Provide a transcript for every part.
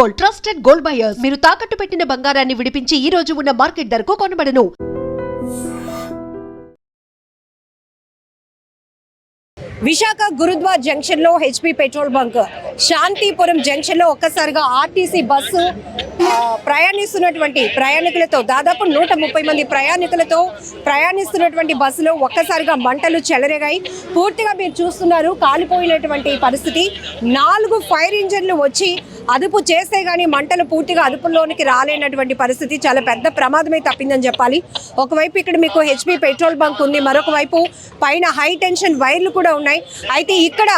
Gold, trusted gold buyers. మీరు తాకట్టు పెట్టిన బంగారాన్ని విడిపించి ఈ రోజు ఉన్న మార్కెట్ ధరకు కొనబడను. విశాఖ గురుద్వార్ జంక్షన్ లో HP petrol bunk, Santhipuram junction లో ఒక్కసారిగా ఆర్టీసీ బస్సు ప్రయాణిస్తున్నటువంటి ప్రయాణికులతో దాదాపు 130 మంది ప్రయాణికులతో ప్రయాణిస్తున్నటువంటి బస్సులో ఒక్కసారిగా మంటలు చెలరేగాయి. పూర్తిగా మీరు చూస్తున్నారు కాలిపోయినటువంటి పరిస్థితి. 4 ఫైర్ ఇంజన్లు వచ్చి అదుపు చేస్తే గానీ మంటలు పూర్తిగా అదుపులోనికి రాలేనటువంటి పరిస్థితి. చాలా పెద్ద ప్రమాదమే తప్పిందని చెప్పాలి. ఒకవైపు ఇక్కడ మీకు హెచ్పీ పెట్రోల్ బంక్ ఉంది, మరొక వైపు పైన హై టెన్షన్ వైర్లు కూడా ఉన్నాయి. అయితే ఇక్కడ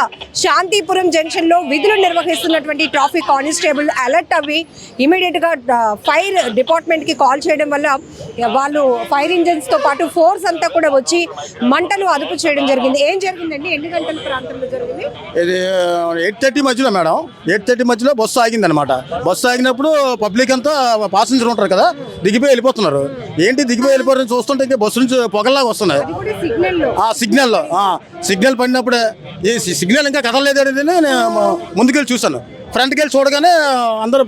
శాంతిపురం జంక్షన్ లో విధులు నిర్వహిస్తున్నటువంటి ట్రాఫిక్ కానిస్టేబుల్ అలర్ట్ అవి ఇమీడియట్ గా ఫైర్ డిపార్ట్మెంట్ కి కాల్ చేయడం వల్ల వాళ్ళు ఫైర్ ఇంజన్స్ తో పాటు ఫోర్స్ అంతా కూడా వచ్చి మంటలు అదుపు చేయడం జరిగింది. ఏం జరిగిందండి? ఎన్ని గంటల ప్రాంతంలో జరిగింది? ఇది 8:30 మధ్యలో మేడం, 8:30 మధ్యలో బస్సు ఆగింది అనమాట. బస్సు ఆగినప్పుడు పబ్లిక్ అంతా పాసెంజర్ ఉంటారు కదా, దిగిపోయి వెళ్ళిపోతున్నారు. ఏంటి దిగిపోయి వెళ్ళిపోతారని చూస్తుంటే ఇంకా బస్సు నుంచి పొగల్లాగా వస్తున్నాయి. సిగ్నల్ పడినప్పుడే ఈ సిగ్నల్ ఇంకా కదలలేదు అనేది నేను ముందుకెళ్ళి చూశాను. ఫ్రంట్కి వెళ్ళి చూడగానే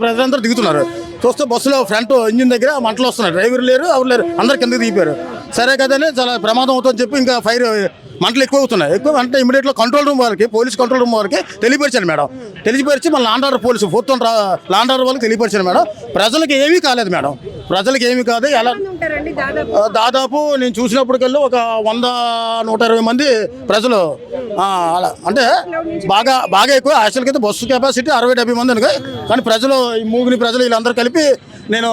ప్రజలందరూ దిగుతున్నారు. చూస్తే బస్సులో ఫ్రంట్ ఇంజిన్ దగ్గర మంటలు వస్తున్నాయి. డ్రైవర్ లేరు, ఎవరు లేరు, అందరు కిందకి దిగిపోయారు. సరే కదని చాలా ప్రమాదం అవుతుందని చెప్పి ఇంకా ఫైర్ మంటలు ఎక్కువ అవుతున్నాయి. ఎక్కువ అంటే ఇమీడియట్గా కంట్రోల్ రూమ్ వారికి, పోలీస్ కంట్రోల్ రూమ్ వారికి తెలియపరిచాను మేడం. తెలియపరిచి మన law and order police 4th law and order వాళ్ళకి తెలియపరిచాను మేడం. ప్రజలకు ఏమీ కాలేదు మేడం, ప్రజలకు ఏమీ కాదు. ఎలా దాదాపు నేను చూసినప్పటికల్లా ఒక 100-120 మంది ప్రజలు, అలా అంటే బాగా ఎక్కువ. యాక్చువల్గా అయితే బస్సు కెపాసిటీ 60-70 మంది అనుకో, కానీ ప్రజలు ఈ మూగిని ప్రజలు వీళ్ళందరూ కలిపి నేను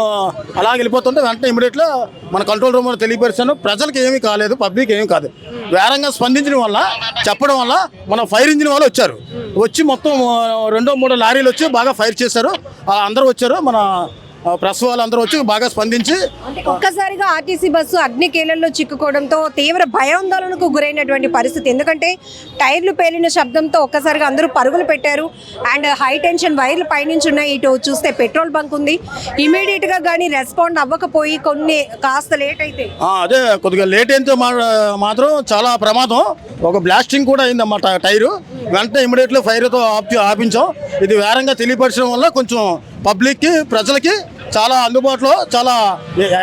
అలా వెళ్ళిపోతుంటే వెంటనే ఇమీడియట్గా మన కంట్రోల్ రూమ్ తెలియపరిచాను. ప్రజలకు ఏమీ కాలేదు, పబ్లిక్ ఏమీ కాదు. వేరంగా స్పందించడం వల్ల, చెప్పడం వల్ల మన ఫైర్ ఇంజిన్ వాళ్ళు వచ్చారు. వచ్చి మొత్తం 2-3 లారీలు వచ్చి బాగా ఫైర్ చేశారు. అందరూ వచ్చారు, మన ప్రెస్ వాళ్ళందరూ వచ్చి బాగా స్పందించి ఒక్కసారిగా ఆర్టీసీ బస్సు అగ్నికేళ్లలో చిక్కుకోవడంతో తీవ్ర భయాందోళనకు గురైనటువంటి పరిస్థితి. ఎందుకంటే టైర్లు పేలిన శబ్దంతో ఒక్కసారిగా అందరూ పరుగులు పెట్టారు. అండ్ హై టెన్షన్ వైర్లు పైనుంచి ఉన్నాయి. ఇటు చూస్తే పెట్రోల్ బంక్ ఉంది. ఇమీడియట్ గా కానీ రెస్పాండ్ అవ్వకపోయి కొన్ని కాస్త లేట్ అయితే అదే కొద్దిగా లేట్ అయితే మాత్రం చాలా ప్రమాదం. ఒక బ్లాస్టింగ్ కూడా అయిందన్నమాట టైరు. వెంటనే ఇమీడియట్లీ ఫైర్తో ఆపించాం. ఇది వేరంగా తెలియపరచడం వల్ల కొంచెం పబ్లిక్కి, ప్రజలకి చాలా అందుబాటులో, చాలా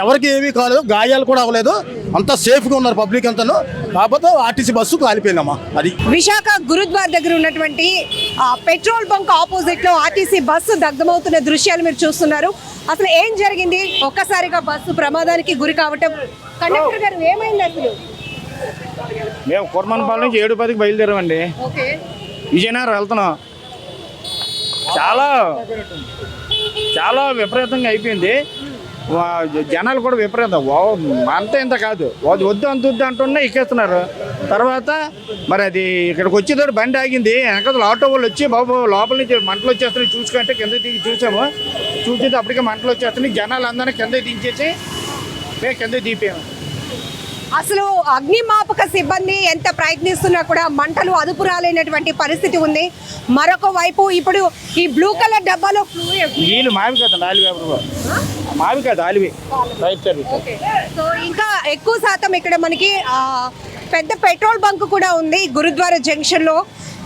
ఎవరికి ఏమీ కాలేదు, గాయాలు కూడా అవ్వలేదు, అంతా సేఫ్గా ఉన్నారు పబ్లిక్ అంతాను. కాకపోతే ఆర్టీసీ బస్సు కాలిపోయిందమ్మా. అది విశాఖ గురుద్వార్ దగ్గర ఉన్నటువంటి పెట్రోల్ బంక్ ఆపోజిట్ లో ఆర్టీసీ బస్సు దగ్ధమవుతున్న దృశ్యాలు మీరు చూస్తున్నారు. అసలు ఏం జరిగింది? ఒక్కసారిగా బస్సు ప్రమాదానికి గురి కావటం, కండక్టర్ గారు ఏమైంది అసలు? మేము కుర్మన్పాలెం నుంచి 7:10కి బయలుదేరామండి. విజయనగరం వెళ్తున్నాం. చాలా విపరీతంగా అయిపోయింది. జనాలు కూడా విపరీతం, అంత ఇంత కాదు, వద్దు అంటున్నా ఎక్కేస్తున్నారు. తర్వాత మరి అది ఇక్కడికి వచ్చేటప్పుడు బండి ఆగింది. వెనకాల ఆటో వాళ్ళు వచ్చి బాబు లోపల నుంచి మంటలు వచ్చేస్తున్నాయి చూసుకుంటే కింద దిగి చూసాము. చూసేది అప్పటికే మంటలు వచ్చేస్తున్నాయి. జనాలు అందరినీ కింద దించేసి మేము కింద దిగిపోయాము. అసలు అగ్నిమాపక సిబ్బంది ఎంత ప్రయత్నిస్తున్నా కూడా మంటలు అదుపు రాలేనటువంటి పరిస్థితి ఉంది. మరొక వైపు ఇప్పుడు ఈ బ్లూ కలర్ డబ్బాలో నీళ్ళు మావి కాదు ఆలివి. సో ఇంకా ఎక్కువ శాతం ఇక్కడ మనకి పెద్ద పెట్రోల్ బంక్ కూడా ఉంది గురుద్వారా జంక్షన్ లో.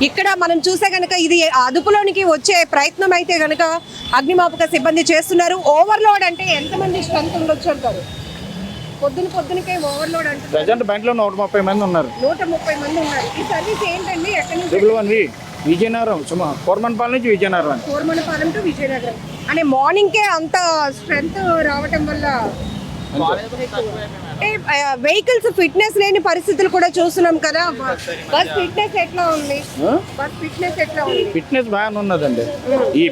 ఇక్కడ మనం చూసే కనుక ఇది అదుపులోనికి వచ్చే ప్రయత్నం అయితే కనుక అగ్నిమాపక సిబ్బంది చేస్తున్నారు. ఓవర్లోడ్ అంటే ఎంతమంది స్ట్రెంత్ ఉండొచ్చు అంటారు? పొద్దునకే ఓవర్లోడ్ అంటే ప్రజెంట్ బండిలో 130 మంది ఉన్నారు. 130 మంది ఉన్నారు. ఈ సర్వీస్ ఏంటండి? ఎక్కడి నుంచి? విజయనగరం, కోర్మన్పాలెం నుంచి విజయనగరం. కోర్మన్పాలెం టు విజయనగరం అంటే మార్నింగ్కే అంత స్ట్రెంత్ రావటం వల్ల వెహికల్స్ ఫిట్నెస్ లేని పరిస్థితులు కూడా చూస్తున్నాం కదా. బస్ ఫిట్నెస్ ఎట్లా ఉంది? ఫిట్నెస్ బాగానే ఉన్నదండి.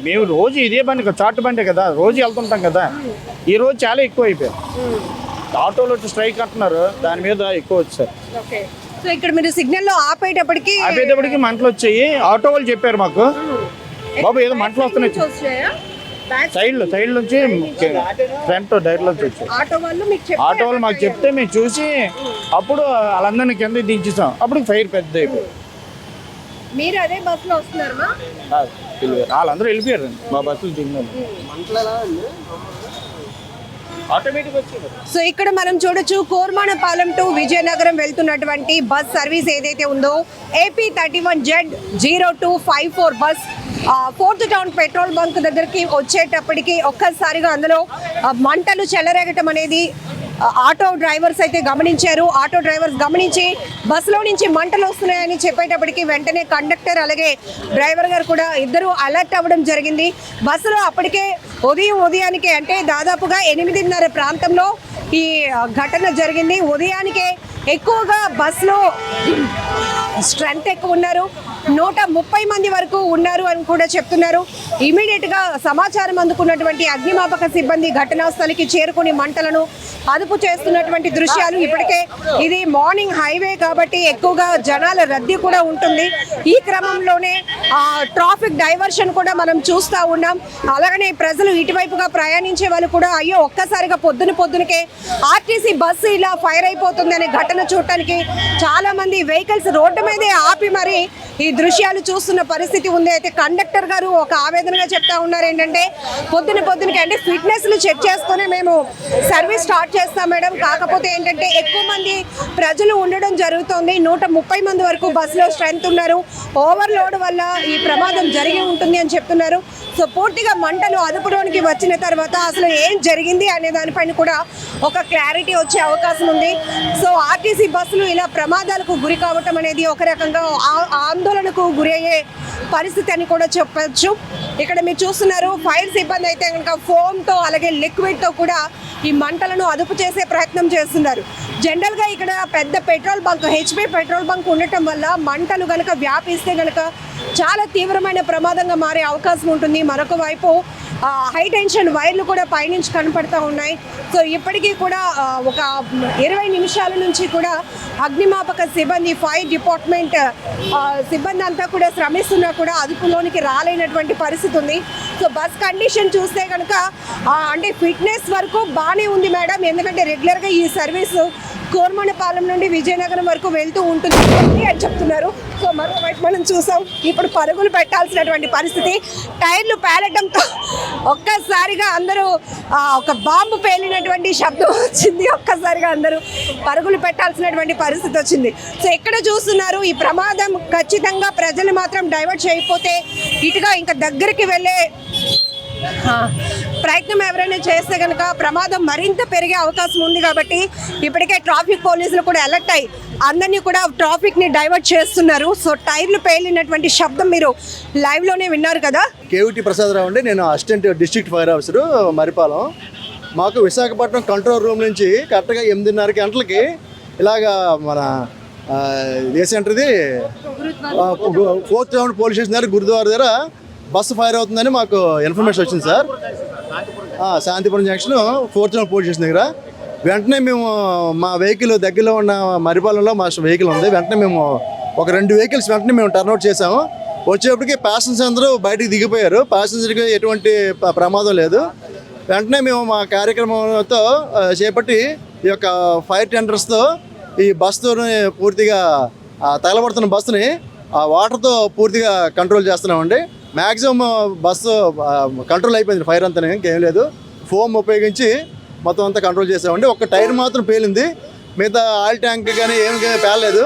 మేము రోజు ఇదే బండి, చాటు బండి కదా, రోజు వెళ్తుంటాం కదా. ఈ రోజు చాలా ఎక్కువ అయిపోయాయి. ఆటోలో స్ట్రైక్ అంటున్నారు, దాని మీద ఎక్కువ వచ్చారు. సో ఇక్కడ మీరు సిగ్నల్ లో ఆపేటప్పటికి మంటలు వచ్చాయి. ఆటో వాళ్ళు చెప్పారు మాకు, బాబు ఏదో మంటలు వస్తున్నాయి. సైడ్ నుంచి ఫ్రంట్ డైర్ నుంచి వచ్చాయి. ఆటో వాళ్ళు మాకు చెప్తే మేము చూసి అప్పుడు వాళ్ళందరినీ కింద దించేసాం. అప్పుడు ఫైర్ పెద్ద అయిపోయింది. మీరు అదే బస్సులో వస్తున్నారా? వాళ్ళందరూ వెళ్ళిపోయారు. మా బస్సులు దిగినారు. సో ఇక్కడ మనం చూడొచ్చు కోర్మన్పాలెం టు విజయనగరం వెళ్తున్నటువంటి బస్ సర్వీస్ ఏదైతే ఉందో AP31Z0254 bus fourth town petrol bunk దగ్గరికి వచ్చేటప్పటికి ఒక్కసారిగా అందులో మంటలు చెలరేగటం అనేది ఆటో డ్రైవర్స్ అయితే గమనించారు. ఆటో డ్రైవర్స్ గమనించి బస్సులో నుంచి మంటలు వస్తున్నాయని చెప్పేటప్పటికి వెంటనే కండక్టర్ అలాగే డ్రైవర్ గారు కూడా ఇద్దరు అలర్ట్ అవ్వడం జరిగింది. బస్సులో అప్పటికే ఉదయానికే అంటే దాదాపుగా 8:30 ప్రాంతంలో ఈ ఘటన జరిగింది. ఉదయానికే ఎక్కువగా బస్సులో స్ట్రెంత్ ఎక్కువ ఉన్నారు, 130 మంది వరకు ఉన్నారు అని కూడా చెప్తున్నారు. ఇమీడియట్గా సమాచారం అందుకున్నటువంటి అగ్నిమాపక సిబ్బంది ఘటనా స్థలికి చేరుకుని మంటలను అదుపు చేస్తున్నటువంటి దృశ్యాలు. ఇప్పటికే ఇది మార్నింగ్ హైవే కాబట్టి ఎక్కువగా జనాల రద్దీ కూడా ఉంటుంది. ఈ క్రమంలోనే ట్రాఫిక్ డైవర్షన్ కూడా మనం చూస్తూ ఉన్నాం. అలాగనే ప్రజలు ఇటువైపుగా ప్రయాణించే వాళ్ళు కూడా అయ్యో ఒక్కసారిగా పొద్దునకే ఆర్టీసీ బస్సు ఇలా ఫైర్ అయిపోతుంది అనే ఘటన చూడటానికి చాలా మంది వెహికల్స్ రోడ్డు మీదే ఆపి మరి ఈ దృశ్యాలు చూస్తున్న పరిస్థితి ఉంది. అయితే కండక్టర్ గారు ఒక ఆవేదనగా చెప్తా ఉన్నారు ఏంటంటే పొద్దునకి అంటే ఫిట్నెస్లు చెక్ చేసుకుని మేము సర్వీస్ స్టార్ట్ చేస్తాం మేడం, కాకపోతే ఏంటంటే ఎక్కువ మంది ప్రజలు ఉండడం జరుగుతుంది, 130 మంది వరకు బస్సులో స్ట్రెంత్ ఉన్నారు, ఓవర్లోడ్ వల్ల ఈ ప్రమాదం జరిగి ఉంటుంది అని చెప్తున్నారు. సో పూర్తిగా మంటలు అదుపులోనికి వచ్చిన తర్వాత అసలు ఏం జరిగింది అనే దానిపైన కూడా ఒక క్లారిటీ వచ్చే అవకాశం ఉంది. సో ఆర్టీసీ బస్సులు ఇలా ప్రమాదాలకు గురి కావటం అనేది ఒక రకంగా ఆందోళనకు గురి అయ్యే పరిస్థితి అని కూడా చెప్పచ్చు. ఇక్కడ మీరు చూస్తున్నారు ఫైర్ సిబ్బంది అయితే కనుక ఫోమ్తో అలాగే లిక్విడ్తో కూడా ఈ మంటలను అదుపు చేసే ప్రయత్నం చేస్తున్నారు. జనరల్గా ఇక్కడ పెద్ద petrol bunk HP petrol bunk ఉండటం వల్ల మంటలు కనుక వ్యాపిస్తే కనుక చాలా తీవ్రమైన ప్రమాదంగా మారే అవకాశం ఉంటుంది. మరొక వైపు హై టెన్షన్ వైర్లు కూడా పైనుంచి కనపడతా ఉన్నాయి. సో ఇప్పటికీ కూడా ఒక 20 నిమిషాల నుంచి కూడా అగ్నిమాపక సిబ్బంది ఫైర్ డిపార్ట్మెంట్ సిబ్బంది అంతా కూడా శ్రమిస్తున్నా కూడా అదుపులోనికి రాలేనటువంటి పరిస్థితి ఉంది. సో బస్ కండిషన్ చూస్తే కనుక అంటే ఫిట్నెస్ వరకు బాగానే ఉంది మేడం, ఎందుకంటే రెగ్యులర్గా ఈ సర్వీసు కోర్మనపాలెం నుండి విజయనగరం వరకు వెళ్తూ ఉంటుంది అని చెప్తున్నారు. సో మరోవైపు మనం చూసాం ఇప్పుడు పరుగులు పెట్టాల్సినటువంటి పరిస్థితి, టైర్లు పేలటంతో ఒక్కసారిగా అందరూ ఒక బాంబు పేలినటువంటి శబ్దం వచ్చింది, ఒక్కసారిగా అందరూ పరుగులు పెట్టాల్సినటువంటి పరిస్థితి వచ్చింది. సో ఎక్కడ చూస్తున్నారు ఈ ప్రమాదం ఖచ్చితంగా ప్రజలు మాత్రం డైవర్ట్ చేయకపోతే ఇటుగా ఇంకా దగ్గరికి వెళ్ళే ప్రయత్నం ఎవరైనా చేస్తే కనుక ప్రమాదం మరింత పెరిగే అవకాశం ఉంది. కాబట్టి ఇప్పటికే ట్రాఫిక్ పోలీసులు కూడా అలర్ట్ అయ్యి అందరినీ కూడా ట్రాఫిక్ని డైవర్ట్ చేస్తున్నారు. సో టైర్లు పేలినటువంటి శబ్దం మీరు లైవ్లోనే విన్నారు కదా. కేవిటి ప్రసాదరావు అండి, నేను assistant district fire officer Maripalem. మాకు విశాఖపట్నం కంట్రోల్ రూమ్ నుంచి కరెక్ట్గా 8:30 గంటలకి ఇలాగా మన ఏంటంటే ఫోర్త్ టౌన్ పోలీస్ స్టేషన్ దగ్గర గురుద్వారా దగ్గర బస్సు ఫైర్ అవుతుందని మాకు ఇన్ఫర్మేషన్ వచ్చింది sir. Shantipuram junction fourth town police station దగ్గర. వెంటనే మేము మా వెహికల్ దగ్గరలో ఉన్న మరిపాలెంలో మా వెహికల్ ఉంది, వెంటనే మేము ఒక 2 వెహికల్స్ వెంటనే మేము టర్న్అవుట్ చేసాము. వచ్చేప్పటికి ప్యాసింజర్స్ అందరూ బయటికి దిగిపోయారు, ప్యాసింజర్కి ఎటువంటి ప్రమాదం లేదు. వెంటనే మేము మా కార్యక్రమంతో చేపట్టి ఈ యొక్క ఫైర్ టెండర్స్తో ఈ బస్సుని పూర్తిగా తగలబడుతున్న బస్సుని ఆ వాటర్తో పూర్తిగా కంట్రోల్ చేస్తున్నామండి. మ్యాక్సిమం బస్సు కంట్రోల్ అయిపోయింది, ఫైర్ అంతా ఇంకేం లేదు. ఫోమ్ ఉపయోగించి మొత్తం అంతా కంట్రోల్ చేసామండి. ఒక టైర్ మాత్రం పేలింది, మిగతా ఆయిల్ ట్యాంక్ కానీ ఏం పేలలేదు.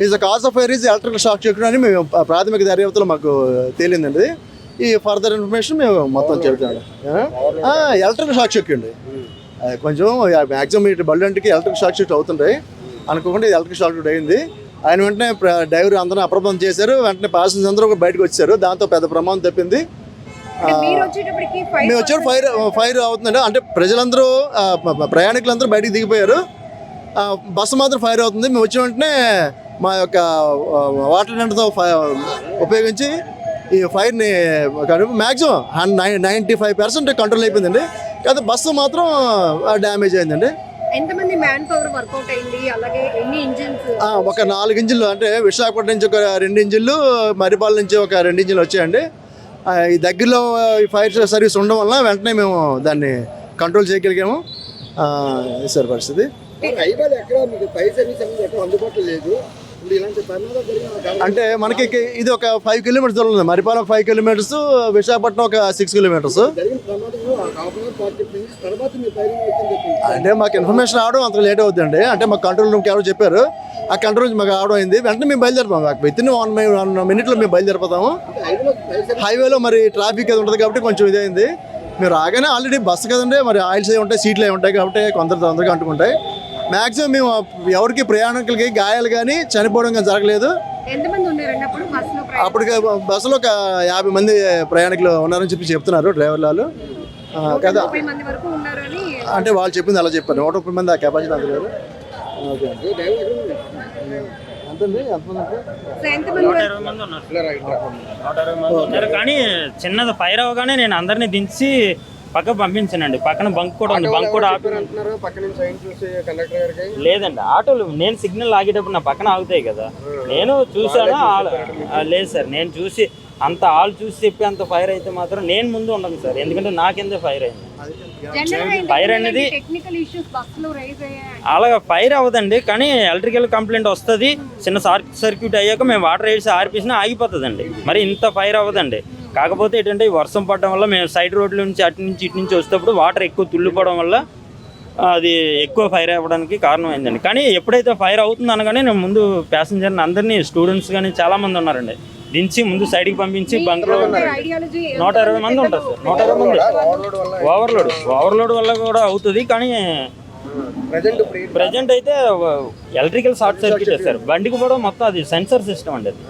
Is the cause of fire is electrical shock check అని మేము ప్రాథమిక దర్యాప్తులో మాకు తేలిందండి. ఈ ఫర్దర్ ఇన్ఫర్మేషన్ మేము మొత్తం చెబుతాము. ఎలక్ట్రికల్ షాక్ చెక్ అండి, కొంచెం మ్యాక్సిమం ఇటు బల్లంటికి ఎలక్ట్రికల్ షాక్ చెక్ అవుతుంటాయి అనుకోకుండా ఇది ఎలక్ట్రికల్ షాక్ చెక్ అయింది. ఆయన వెంటనే డ్రైవర్ అందరూ అప్రమత్తం చేశారు, వెంటనే ప్యాసింజర్స్ అందరూ బయటకు వచ్చారు, దాంతో పెద్ద ప్రమాదం తప్పింది. మేము వచ్చారు ఫైర్ అవుతుందండి, అంటే ప్రజలందరూ ప్రయాణికులందరూ బయటికి దిగిపోయారు, బస్సు మాత్రం ఫైర్ అవుతుంది. మేము వచ్చిన వెంటనే మా యొక్క వాటర్ టెండర్తో ఉపయోగించి ఈ ఫైర్ని మ్యాక్సిమం 95% కంట్రోల్ అయిపోయిందండి. కాకపోతే బస్సు మాత్రం డ్యామేజ్ అయిందండి. ఎంతమంది మ్యాన్ పవర్ వర్కౌట్ అయింది, అలాగే ఎన్ని ఇంజిన్స్? ఒక 4 ఇంజిన్లు, అంటే విశాఖపట్నం నుంచి ఒక 2 ఇంజిన్లు, మరిపాలెం నుంచి ఒక 2 ఇంజిన్లు వచ్చాయండి. ఈ దగ్గరలో ఈ ఫైర్ సర్వీస్ ఉండడం వల్ల వెంటనే మేము దాన్ని కంట్రోల్ చేయగలిగాము. సార్ పరిస్థితి అంటే మనకి ఇది ఒక 5 కిలోమీటర్స్ దూరం ఉంది. మరిపాలెం 5 కిలోమీటర్స్, విశాఖపట్నం ఒక 6 కిలోమీటర్స్. అంటే మాకు ఇన్ఫర్మేషన్ రావడం అంత లేట్ అవుతుందండి. అంటే మాకు కంట్రోల్ రూమ్కి ఎవరో చెప్పారు, ఆ కంట్రోల్ నుంచి మాకు ఆవడం అయింది. వెంటనే మేము బయలుదేరిపోతాం. విత్ ఇన్ 1 minute మేము బయలుదేరిపోతాము. హైవేలో మరి ట్రాఫిక్ అది ఉంటుంది కాబట్టి కొంచెం ఇదైంది. మీరు రాగానే ఆల్రెడీ బస్సు కదండి, మరి ఆయిల్స్ అవి ఉంటాయి, సీట్లు అవి ఉంటాయి కాబట్టి కొందరు తొందరగా అంటుకుంటాయి. మ్యాక్సిమం మేము ఎవరికి ప్రయాణికులకి గాయాలు కానీ చనిపోవడం కానీ జరగలేదు. ఎంతమంది ఉన్నారండి అప్పుడు బస్సులో? అప్పటికి బస్సులో ఒక 50 మంది ప్రయాణికులు ఉన్నారని చెప్పి చెప్తున్నారు డ్రైవర్ వాళ్ళు కదా. 30 మంది వరకు ఉన్నారని అంటే వాళ్ళు చెప్పింది అలా చెప్పారు. 130 మంది ఆ కెపాసిటీ అంత లేదు. ఓకే అంతండి. ఎంతమంది 120 మంది ఉన్నారు. కానీ చిన్నది ఫైర్ అవగానే నేను అందరినీ దించి పక్క పంపించానండి. పక్కన బంక్ కూడా ఉంది. బంక్ కూడా లేదండి. ఆటోలు నేను సిగ్నల్ ఆగేటప్పుడు నా పక్కన ఆగుతాయి కదా, నేను చూసాను. లేదు సార్, నేను చూసి అంత ఆల్ చూసి చెప్పి అంత ఫైర్ అయితే మాత్రం నేను ముందు ఉండను సార్, ఎందుకంటే నాకెందుకు ఫైర్ అయింది. ఫైర్ అనేది అలాగా ఫైర్ అవ్వదండి, కానీ ఎలక్ట్రికల్ కంప్లైంట్ వస్తుంది. చిన్న సర్క్యూట్ అయ్యాక మేము వాటర్ వేసి ఆర్పేసినా ఆగిపోతుందండి. మరి ఇంత ఫైర్ అవ్వదండి. కాకపోతే ఏంటంటే ఈ వర్షం పడడం వల్ల మేము సైడ్ రోడ్ల నుంచి అటు నుంచి ఇటు నుంచి వచ్చేటప్పుడు వాటర్ ఎక్కువ తుల్లిపోవడం వల్ల అది ఎక్కువ ఫైర్ అవ్వడానికి కారణం అయిందండి. కానీ ఎప్పుడైతే ఫైర్ అవుతుంది అనగానే నేను ముందు ప్యాసింజర్ని అందరినీ, స్టూడెంట్స్ కానీ చాలామంది ఉన్నారండి, దించి ముందు సైడ్కి పంపించి బంక్లో 120 మంది ఉంటారు సార్. 120 మంది ఓవర్లోడ్ వల్ల కూడా అవుతుంది. కానీ ప్రజెంట్ అయితే ఎలక్ట్రికల్ షార్ట్ సర్క్యూట్ సార్. బండికి కూడా మొత్తం అది సెన్సర్ సిస్టమ్ అండి, అది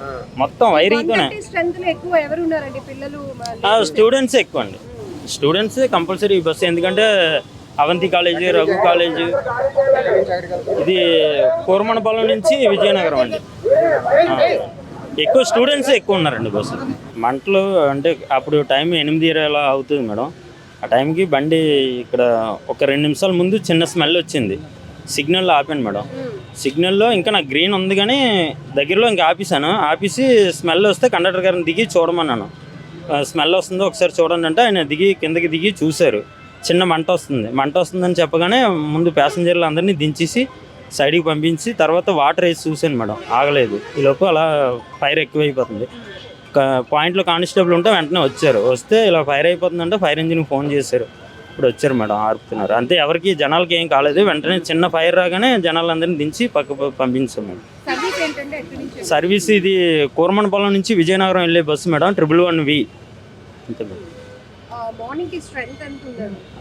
మొత్తం వైరింగ్తోనే. స్టూడెంట్స్ ఎక్కువ అండి. స్టూడెంట్స్ కంపల్సరీ ఈ బస్సు, ఎందుకంటే అవంతి కాలేజీ, రఘు కాలేజీ, ఇది కూరమణపాలెం నుంచి విజయనగరం అండి. ఎక్కువ స్టూడెంట్స్ ఎక్కువ ఉన్నారండి బస్సు. మంటలు అంటే అప్పుడు టైం 8:20 అలా అవుతుంది మేడం. ఆ టైంకి బండి ఇక్కడ ఒక 2 నిమిషాల ముందు చిన్న స్మెల్ వచ్చింది. సిగ్నల్లో ఆపాను మేడం. సిగ్నల్లో ఇంకా నాకు గ్రీన్ ఉంది కానీ దగ్గరలో ఇంకా ఆపేసాను. ఆపేసి స్మెల్ వస్తే కండక్టర్ గారిని దిగి చూడమన్నాను. స్మెల్ వస్తుందో ఒకసారి చూడండి అంటే ఆయన కిందకి దిగి చూశారు. చిన్న మంట వస్తుందని చెప్పగానే ముందు ప్యాసింజర్లు అందరినీ దించేసి సైడ్కి పంపించి తర్వాత వాటర్ వేసి చూశాను మేడం, ఆగలేదు. ఈలోపు అలా ఫైర్ ఎక్కువైపోతుంది. పాయింట్లో కానిస్టేబుల్ ఉంటే వెంటనే వచ్చారు. వస్తే ఇలా ఫైర్ అయిపోతుందంటే ఫైర్ ఇంజిన్కి ఫోన్ చేశారు. ఇప్పుడు వచ్చారు మేడం, ఆర్పుతున్నారు అంతే. ఎవరికి జనాలకి ఏం కాలేదు. వెంటనే చిన్న ఫైర్ రాగానే జనాలందరినీ దించి పక్క పంపించాం మేడం. సర్వీస్ ఇది కూరమణపాలెం నుంచి విజయనగరం వెళ్ళే బస్సు మేడం, 111V అంతే మేడం.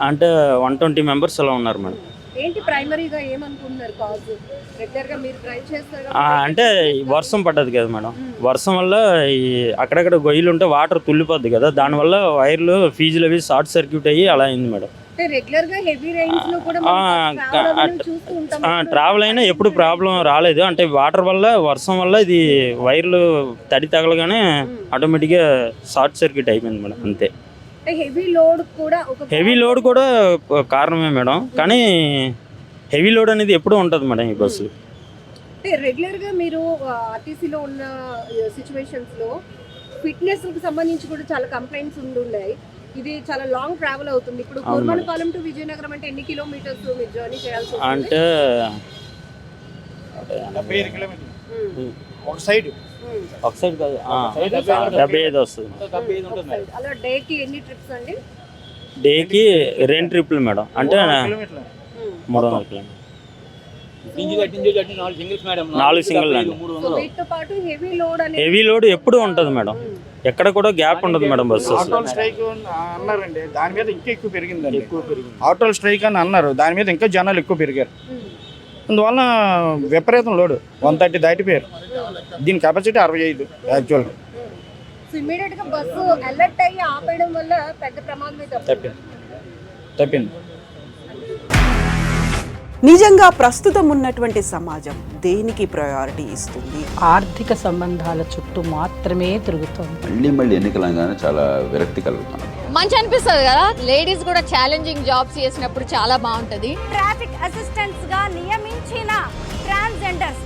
అంటే 120 మెంబర్స్ అలా ఉన్నారు మేడం. అంటే వర్షం పడ్డది కదా మేడం, వర్షం వల్ల ఈ అక్కడక్కడ గొయ్యలు ఉంటే వాటర్ తుల్లిపోద్ది కదా, దానివల్ల వైర్లు ఫీజులు అవి షార్ట్ సర్క్యూట్ అయ్యి అలా అయింది మేడం. ట్రావెల్ అయినా ఎప్పుడు ప్రాబ్లం రాలేదు. అంటే వాటర్ వల్ల, వర్షం వల్ల ఇది వైర్లు తడి తగలగానే ఆటోమేటిక్గా షార్ట్ సర్క్యూట్ అయిపోయింది మేడం, అంతే. హెవీ లోడ్ కూడా కారణమే మేడం, కానీ హెవీ లోడ్ అనేది ఎప్పుడూ ఉంటుంది మేడం ఈ బస్సు. రెగ్యులర్గా మీరు ఆర్టీసీలో ఉన్న సిచ్యువేషన్స్లో ఫిట్నెస్కి సంబంధించి కూడా చాలా కంప్లైంట్స్ ఉన్నాయి. ఇది చాలా లాంగ్ ట్రావెల్ అవుతుంది. ఇప్పుడు కూరమణపాలెం టు విజయనగరం అంటే ఎన్ని కిలోమీటర్స్ మీరు జర్నీ చేయాల్సి వస్తుంది? అంటే 75 కిలోమీటర్లు ఒక సైడ్ కాదు, 75 వస్తుంది. అలా డేకి ఎన్ని ట్రిప్స్ అండి? డేకి 2 ట్రిప్లు మేడం, అంటే 300 కిలోమీటర్లు. 4 సింగిల్ అండి. హెవీ లోడ్ ఎప్పుడు ఉంటుంది మేడం, ఎక్కడ కూడా గ్యాప్ ఉండదు మేడం బస్సు. ఆటోల్ స్ట్రైక్ అన్నారండి, దాని మీద ఇంకా ఎక్కువ పెరిగిందండి. ఆటోల్ స్ట్రైక్ అని అన్నారు, దాని మీద ఇంకా జనాలు ఎక్కువ పెరిగారు. అందువల్ల విపరీతం లోడు 130 దాటిపోయారు. దీని కెపాసిటీ 65 యాక్చువల్గా. తప్పింది. నిజంగా ప్రస్తుతం ఉన్నటువంటి సమాజం దేనికి ప్రయారిటీ ఇస్తుంది? ఆర్థిక సంబంధాల చుట్టూ మాత్రమే తిరుగుతోంది. మళ్ళీ ఎన్నికలంగానే చాలా విరక్తి కలుగుతాం. మంచి అనిపిస్తుంది కదా, లేడీస్ కూడా ఛాలెంజింగ్ జాబ్స్ చేసినప్పుడు చాలా బాగుంటది. ట్రాఫిక్ అసిస్టెంట్స్ గా నియమించిన ట్రాన్స్జెండర్స్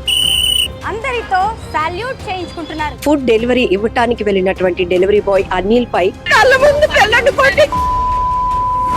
అందరితో సాల్యూట్ చేయించుకుంటున్నారు. ఫుడ్ డెలివరీ ఇవ్వటానికి వెళ్ళినటువంటి డెలివరీ బాయ్ అనిల్ పై కళ్ళ ముందు